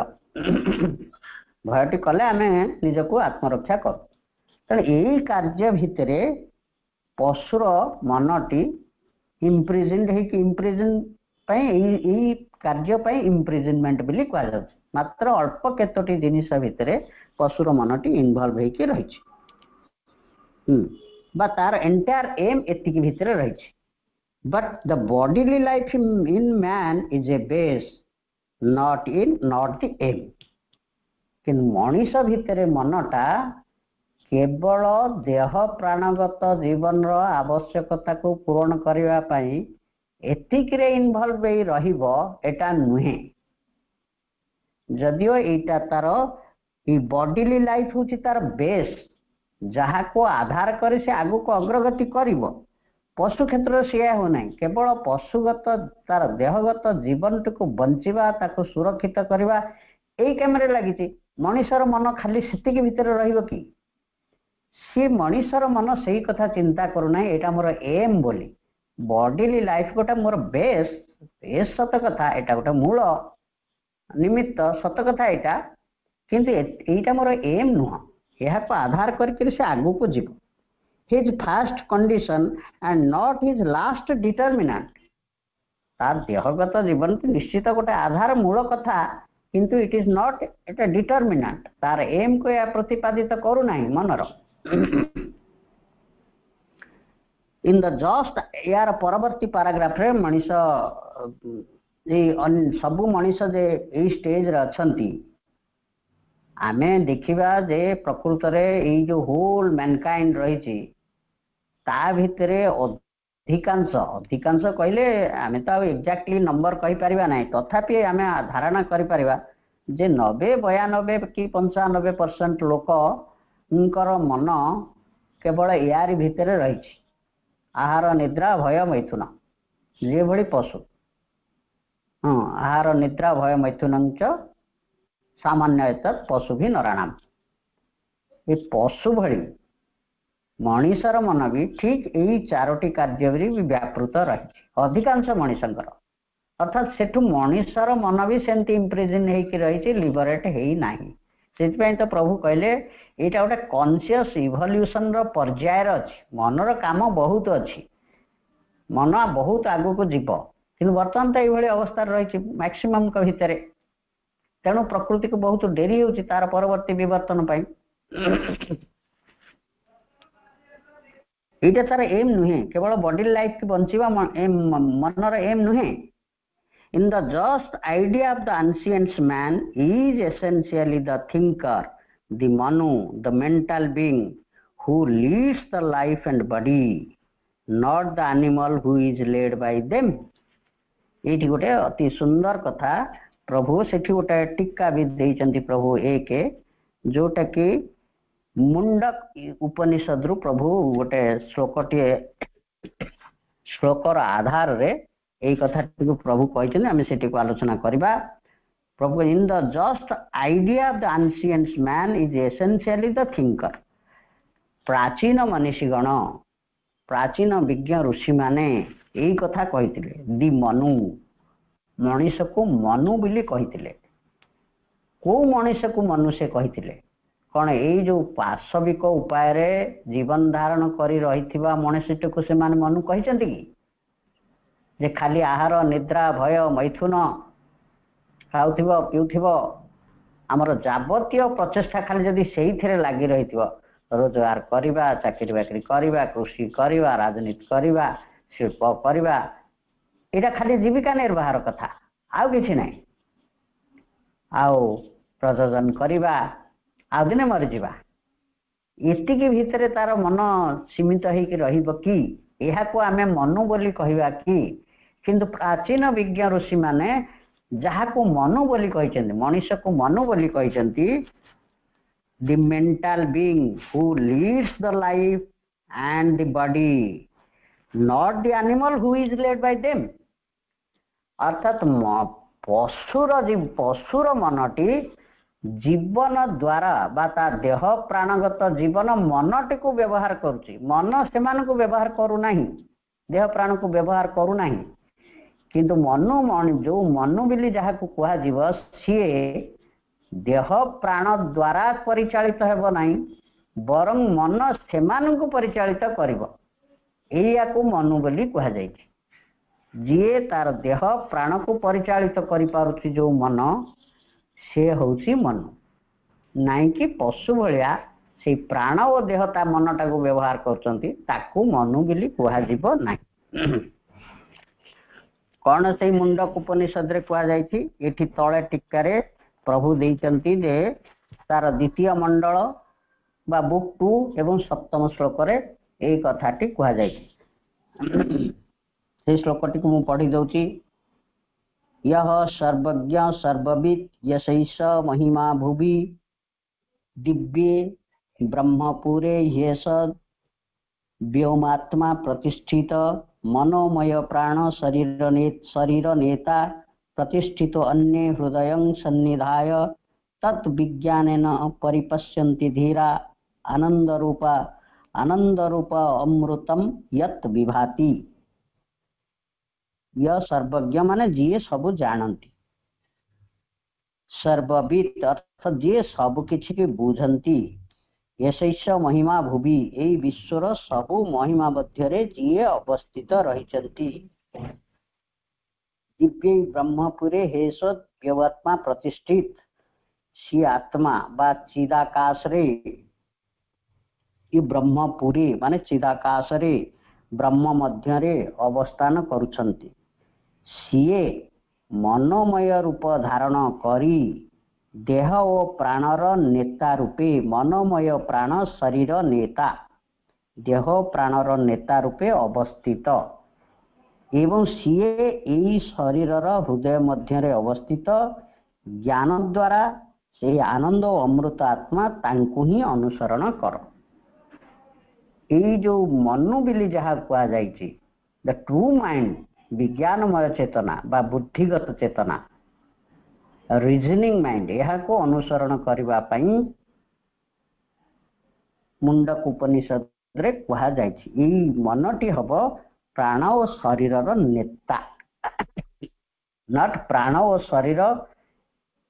भयटी कले आम निजक आत्मरक्षा कर तेणु यही कार्य भितर पशुर मनटी इम्प्रिजेंट यही कार्य इम्प्रिजनमेंट बोली कह मात्र अल्प केतोटी जिनिस भितर पशुर मनटी इनवॉल्व होके रही तार एंटायर एम एतिकी भितर रही but the bodily life in man is a base not the aim कि मनीष भितर मनटा केवल देह प्राणगत जीवन आवश्यकता को पूरण करने एतिक इनवॉल्व रहिबो एटा नुहे जदियो एटा तार बॉडीली लाइफ हूँ तार बेस जहाँ को आधार करे से आगु को अग्रगति करिवो पशु क्षेत्र से होना केवल पशुगत तार देहगत जीवन को बंचवा ताको सुरक्षित करवा यही काम लगी मनीषर मन खाली सेतिकी भितर रहिबो कि सी मनीषर मन सही कथा चिंता करूना यहाँ मोर एम बोली बॉडीली लाइफ गोटे मोर बेस बेस सत कथा यहाँ गोटे मूल निमित्त सत कथा यहाँ किंतु यहाँ मोर एम नुह यह आधार करके से आगू को जीव his first condition and not his last determinant. तार देहगत जीवन की निश्चित गोटे आधार मूल कथा, किंतु it is not at determinant, तार एम को या प्रतिपादित करू नाही मनर। इन द जस्ट यार परवर्ती पैराग्राफ रे मनीष सबू मनीष जे ए स्टेज रे अछंती, आमे देखिबा जे प्रकृत रे ए जो होल मैनकाइंड रही ता भितरे अधिकांश अधिकांश कहले आमे तो एक्जाक्टली नंबर कहि परिबा नाही, तथापि आमे धारणा करि परिबा जे 90 92 कि 95% लोक उनकर मन केवल यार भितरे रही, आहार निद्रा भय मैथुन जे भली पशु। आहार निद्रा भय मैथुन सामान्य पशु भी नराणाम। ये पशु भली मनीषर मन भी ठीक यही 4टी कार्य भी व्यापृत रही अधिकांश मनीषंकर, अर्थात सेठु मनीषर मन भी सेमती इम्प्रिजन होकर रही, लिबरेट है ना। से तो प्रभु कहले यहाँ गोटे कॉन्शियस इवोल्यूशन रो पर्यायर अच्छी, मनर काम बहुत अच्छी, मन बहुत आगु को जीव, कि बर्तमान तो ये अवस्था रही मैक्सिमम भितर, तेणु प्रकृति को बहुत डेरी हो तार परवर्ती विवर्तन पाई। ये तार एम नुहे, केवल बॉडी लाइफ की बंचवा मनर एम नुहे। In the just idea of the ancient man is essentially the thinker, the manu, the mental being who leads the life and body, not the animal who is led by them. ये गोटे अति सुंदर कथा प्रभु से गोटे टीका भी देइचंती प्रभु एक, जोटा कि मुंडक उपनिषद रु प्रभु गोटे श्लोकटे श्लोकर आधार रे यही कथा प्रभु कहते आम से आलोचना करवा। प्रभु in the just idea of the ancient man is essentially the thinker. प्राचीन मनीषीगण प्राचीन विज्ञ ऋषि माने यही कथा कहते, दि मनु मनीष को मनु बोली कहते। को मनीष को मनु से कहते कौन? यही जो पार्श्विक उपाय रे जीवन धारण करी रहिथिबा मनुष्य को से माने मनु कहते कि जे खाली आहार निद्रा भय मैथुन खाउथिबो पिउथिबो, आमर जाबतीय प्रचेष्टा खाली जदि सेही थिरे लागि रहिथिबो, रोजगार करिबा, चाकरी बाकरी करिबा, कृषि करिबा, राजनीति करिबा, शिल्प करिबा, एटा खाली जीविका निर्वाह कथा, आउ किछि नै। आउ प्रयोजन करिबा, आउ दिने मरि जिबा, एतिकी भितरे तार मन सीमित होइकि रहिबो कि एहा को आमे मनु बोली कहिबा कि? किंतु प्राचीन विज्ञ ऋषि माने जहा को मनु बोली कहिसेंती, मनुष्य को मनु बोली कहिसेंती, the mental being who leads the life and the body, not the animal who is led by them. अर्थात पशुर मनटी जीवन द्वारा बा ता देह प्राणगत जीवन मनटी को व्यवहार करुची, मन सेमान को व्यवहार करू नाही, देह प्राण को व्यवहार करू नाही। किंतु मनु जो मनु बिली जहा को कुहा जीव सीए देह प्राण द्वारा परिचालित हेबो नाही, बरं मन सेमान को परिचालित करिवो, एया को मनु बोली कुहा जायछि। जे तार देह प्राण को परिचालित करि पारुछि जो मन, से हूँ मनु, नाई कि पशु भाया से प्राण और देहता मनटा को व्यवहार करको मनु बोली कहुब ना। कौन से मुंडक उपनिषद रे कहुई तले टीकार प्रभु देइचंती जे तार द्वितीय मंडल बा बुक 2 एवं 7म श्लोक रे ए कथाटी कहुई। से श्लोकटी को मु पढ़ी दउची। यह सर्वज्ञ सर्वविद यशैष महिमा भुवि दिव्ये ब्रह्मपुरे येष व्योमात्मा प्रतिष्ठित मनोमय प्राण शरीर नेता प्रतिष्ठितो अन्ये हृदय सन्निधाय तत् विज्ञानेन परिपश्यन्ति धीरा आनंद रूप अमृतम यत् विभाति। यह सर्वज्ञ माने जी सबु जानती, सर्वविद अर्थात जी सब किछि के बुझंती, यशैष महिमा भुवि एई विश्वर सबु महिमा मध्यरे जिए अवस्थित रहिचंती दिव्य ब्रह्मपुरे हेश व्यवात्मा प्रतिष्ठित सी आत्मा बा चिदाकाश रे ब्रह्मपुरी माने चिदाकाश रे ब्रह्म मध्यरे अवस्थान करुछंती सीए मनोमय रूप धारण करी देह और प्राणर नेता रूपे मनोमय प्राण शरीर नेता देह प्राणर नेता रूपे अवस्थित एवं सीए एई शरीरर हृदय मध्यरे अवस्थित ज्ञान द्वारा से आनंद और अमृत आत्मा तांकु ही अनुसरण कर एई जो मनु बिली जहा कुआ जाइछि द ट्रू माइंड विज्ञानमय चेतना बा बुद्धिगत चेतना रीजनिंग माइंड यह को अनुसरण करबा पई मुंडक उपनिषद रे कुआ जाइछि एई मनटी हबो प्राण और शरीरर नेता नट प्राण और शरीर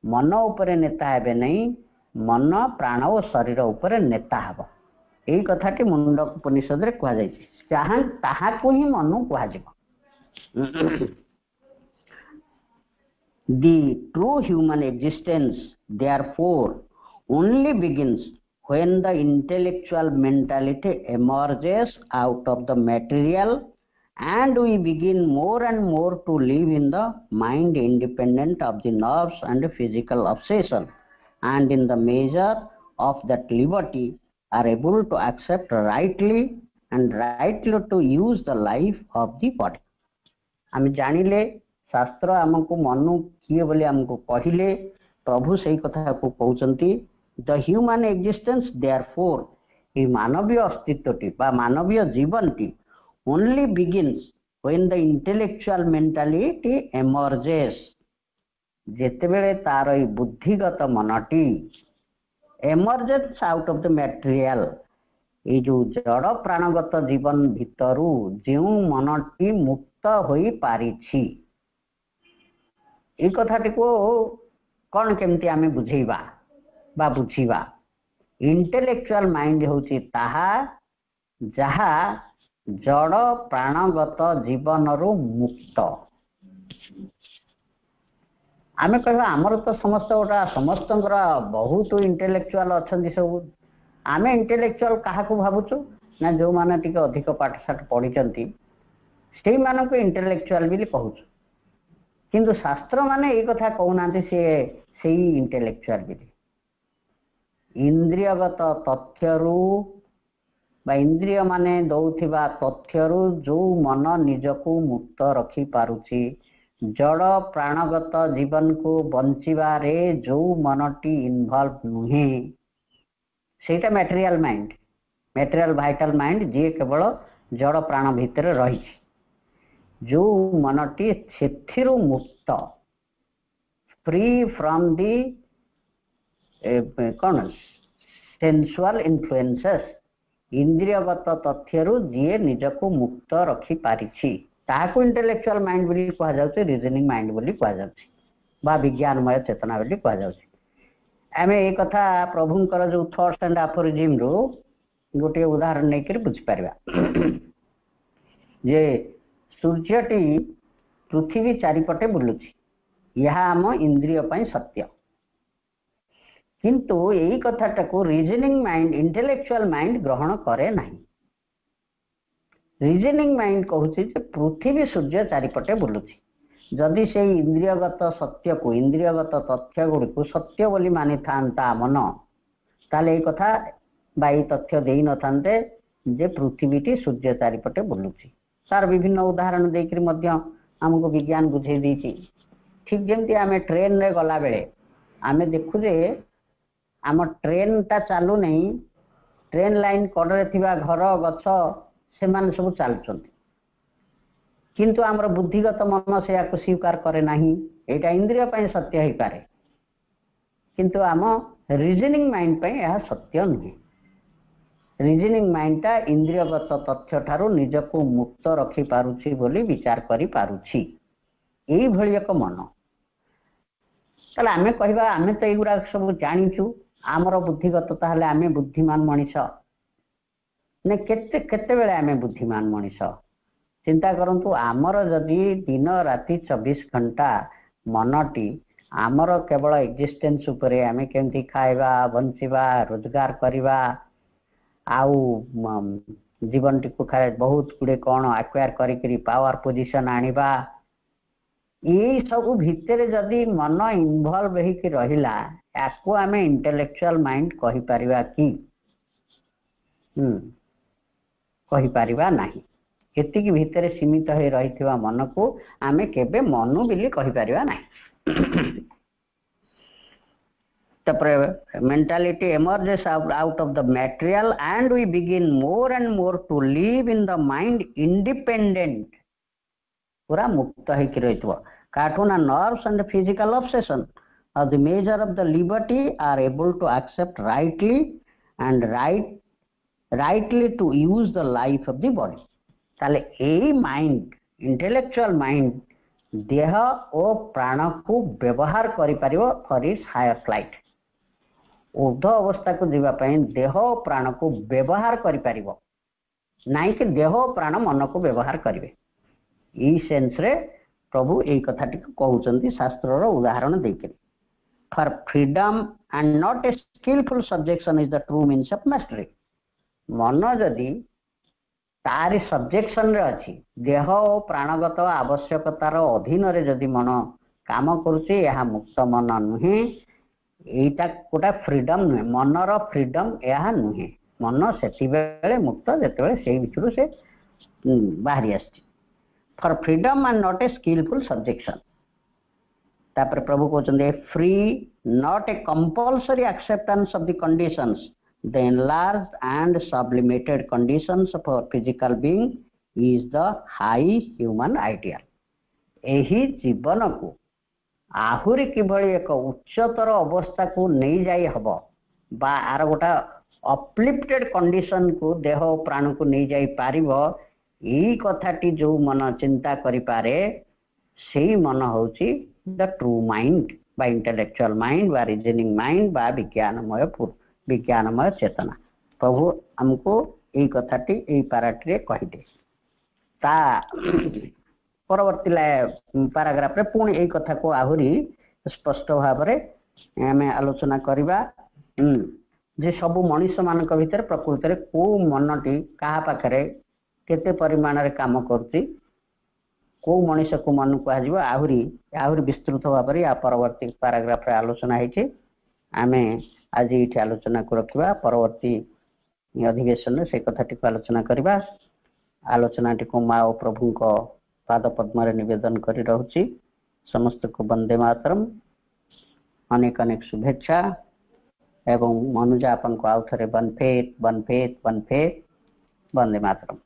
मन उपरे नेता हेबे नहीं मन प्राण और शरीर उपरे नेता हबो एई कथाटी मुंडक उपनिषद रे कुआ जाइछि चाहा ताहा को ही मनु कुआ जिवो The true human existence therefore only begins when the intellectual mentality emerges out of the material and we begin more and more to live in the mind independent of the nerves and physical obsession and in the measure of that liberty are able to accept rightly and rightly to use the life of the body. आम जानिले शास्त्र आमको मनु किए बोले आमको कहिले प्रभु सही कथा को कहउचंती द ह्यूमन एक्जिस्टेंस देयरफॉर ए मानवीय अस्तित्वटी बा मानवीय जीवनटी only begins when the intellectual mentality emerges जेतेबेले तार ए बुद्धिगत मनटी emerges out of the material ए जो जड़ प्राणगत जीवन भितरु जेउ मनटी मुक्त होई पारिछि ए कथाटी को कौन केमती आमे बुझेबा बा बुझीबा इंटेलेक्चुअल माइंड होची ताहा जहा जड़ प्राणगत जीवन रु मुक्त आमे कहबा हमर तो समस्त गोटा समस्त बहुत इंटेलेक्चुअल अछंती सब आमे इंटेलेक्चुअल काहा को भाबुचु ना जो माने टिके अधिक पाठ साठ पढिचंती सेही माने को इंटेलेक्चुअल बिली कहउछु किंतु शास्त्र माने ए कथा कहउनांती से इंटेलेक्चुअल बिली इंद्रियगत तथ्यरु बा इंद्रिय माने दौथिबा तथ्यरु जो मन निजको मुक्त रखी पारुछि जड़ प्राणगत जीवन को बंचिबा रे जो मनटी इन्वॉल्व नुहे सेटा material mind material vital mind जे केवल जड़ प्राण भितर रही जो मनटी सेथिरु मुक्त फ्री फ्रॉम दी कौन सेंसुअल इन्फ्लुएंसेस इंद्रियगत तथ्यरु जी निजको मुक्त रखी पारिछि ताहाको इंटेलेक्चुअल माइंड बोली कहा जाउछि रीजनिंग माइंड बोली कहा जाउछि बा विज्ञानमय चेतना बोली कहा जाउछि आमे ए कथा प्रभुंकर जो थॉट्स एंड अफोरिज्म रो गोटे उदाहरण नै कर बुझ पारबा जे सूर्यटी पृथ्वी चारिपटे बुलुछि यह आम इंद्रिय पई सत्य किंतु यही कथाटा को रीजनिंग माइंड इंटेलेक्चुअल माइंड ग्रहण करे नहीं रीजनिंग माइंड कहूछि जे पृथ्वी सूर्य चारिपटे बुलुछि जदि से इंद्रियगत सत्य को इंद्रियगत तथ्य गुड़ी को सत्य बोली मानि थांता मन ताले ए कथा बाई तथ्य देई न थांते जे पृथ्वीटी सूर्य चारिपटे बुलुछि तार विभिन्न उदाहरण देकर मध्य हमको विज्ञान बुझे दीची ठीक जमती आमे ट्रेन रे गला बेले आमे देखु जे आम ट्रेन ता चालू नहीं ट्रेन लाइन कड़े थिबा घर गछ से मान सब चलुचंती किंतु आमर बुद्धिगत मन से याको स्वीकार करे नहीं एटा इंद्रिय पय सत्य ही पारे किंतु आम रीजनिंग माइंड पय यह सत्य नहीं रीजनिंग माइंड टा इंद्रियगत तथ्य ठारू निजको मुक्त रखी पारुछि बोली विचार करी पारुछि एई भଳି एक मन तले आमे कहबा आमे तो एगुरा सब जानिछु आमर बुद्धिगत ताहले आमे बुद्धिमान मनीष ने केते केते बेले आमे बुद्धिमान मनीष चिंता करंतु आमर जदि दिन राति 24 घंटा मनटी आमर केवल एक्जिस्टेंस उपरे आमे केमती खाइबा बंचिबा रोजगार करिबा आउ जीवन टी को बहुत गुड़े कौन एक्वायर करी पावर पोजिशन आनिबा ये सब भितर जदि मन इनवॉल्व होकर रहिला याको आमे इंटेलेक्चुअल माइंड कहि परिबा कि कहि परिबा नाही एतिकी भितर सीमित हो रही मन को आमे केबे मनु बिली कहि परिबा नाही mentality emerges out of the material and we begin more and more to live in the mind independent पूरा मुक्त होकर रही cartoon nerves and physical obsession of the measure of the liberty are able to accept and rightly to use the life of the body ताले a mind intellectual mind देह और प्राण को व्यवहार करि परिबो फॉर इट्स हायर फ्लाइट ऊर्ध अवस्था को जीवाई देह प्राण को व्यवहार करें नाई कि देह प्राण मन को व्यवहार करेंगे ई सेंस रे प्रभु यही कथाटी कहते शास्त्र उदाहरण देकर for freedom and not a skilful subjection is the true means of mastery मन जदि तारी सब्जेक्शन रे अच्छी देह और प्राणगत आवश्यकतार अधीन रे जदि मन काम करुचे यह मुक्त मन नुहे एटा गोटा फ्रीडम नुहे मनर फ्रीडम यह नुहे मन से मुक्त जिते से भितर से बाहरी आसी for freedom and not a skilful subjection तापर प्रभु कहते free not a compulsory acceptance of the conditions the enlarged and sublimated conditions of physical being is the high human ideal एही जीवन को आहुरी किभली एक उच्चतर अवस्था को नहीं जाई हबो बा आर गोटा अपलिफ्टेड कंडीशन को देह प्राण को नहीं जाई पारिबो ई कथाटी जो मन चिंता करि पारे सेही मन होची द ट्रू माइंड बा इंटेलेक्चुअल माइंड बा रीजनिंग माइंड बा विज्ञानमय चेतना प्रभु हमको ई कथाटी ई पाराटी रे कहि दे ता परवर्ती पैराग्राफ रे पुणी यही कथा को आहुरी स्पष्ट भाव में आम आलोचना करवा जे सबू मनीष मान भीतर प्रकृत में को मनटी क्या पाखे केते परिमाण रे काम करुच्ची को मनीष को मन कह आहुरी विस्तृत भाव में परवर्ती पैराग्राफ रे आलोचना होती आम आज ये आलोचना को रखा परवर्ती अधिवेशन से कथाटी को आलोचना करवा आलोचनाटी को माँ और प्रभु पाद पद्म निवेदन करी रहुची समस्त को वंदे मातरम अनेक अनेक शुभेच्छा एवं मनुजा आपन को आउ थे वन फेथ वंदे मातरम।